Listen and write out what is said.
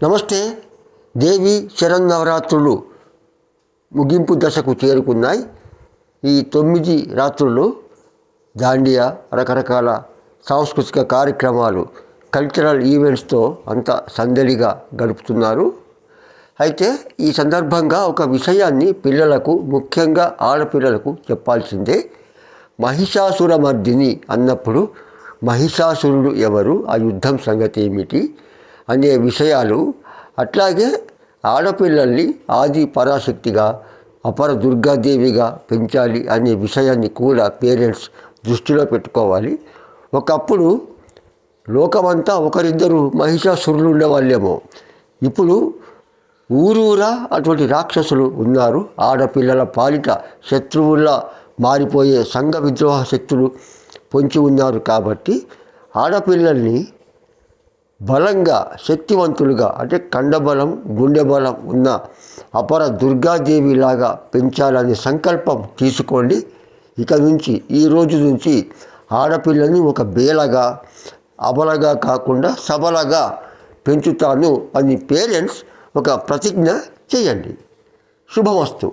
నమస్తే. దేవి శరన్నవరాత్రులు ముగింపు దశకు చేరుకున్నాయి. ఈ 9 రాత్రులు దాండియా, రకరకాల సాంస్కృతిక కార్యక్రమాలు, కల్చరల్ ఈవెంట్స్తో అంత సందడిగా గడుపుతున్నారు. అయితే ఈ సందర్భంగా ఒక విషయాన్ని పిల్లలకు, ముఖ్యంగా ఆడపిల్లలకు చెప్పాల్సిందే. మహిషాసురమర్దిని అన్నప్పుడు మహిషాసురుడు ఎవరు, ఆ యుద్ధం సంగతి ఏమిటి అనే విషయాలు, అట్లాగే ఆడపిల్లల్ని ఆది పరాశక్తిగా, అపర దుర్గాదేవిగా పెంచాలి అనే విషయాన్ని కూడా పేరెంట్స్ దృష్టిలో పెట్టుకోవాలి. ఒకప్పుడు లోకమంతా ఒకరిద్దరు మహిషాసురులు ఉండేవాళ్ళేమో, ఇప్పుడు ఊరూరా అటువంటి రాక్షసులు ఉన్నారు. ఆడపిల్లల పాలిట శత్రువుల్లా మారిపోయే సంఘ విద్రోహ శక్తులు పొంచి ఉన్నారు. కాబట్టి ఆడపిల్లల్ని బలంగా, శక్తివంతులుగా, అంటే కండబలం, గుండె బలం ఉన్న అపర దుర్గాదేవిలాగా పెంచాలనే సంకల్పం తీసుకోండి. ఇక నుంచి, ఈ రోజు నుంచి ఆడపిల్లని ఒక బేలగా, అబలగా కాకుండా సబలగా పెంచుతాను అని పేరెంట్స్ ఒక ప్రతిజ్ఞ చేయండి. శుభమస్తు.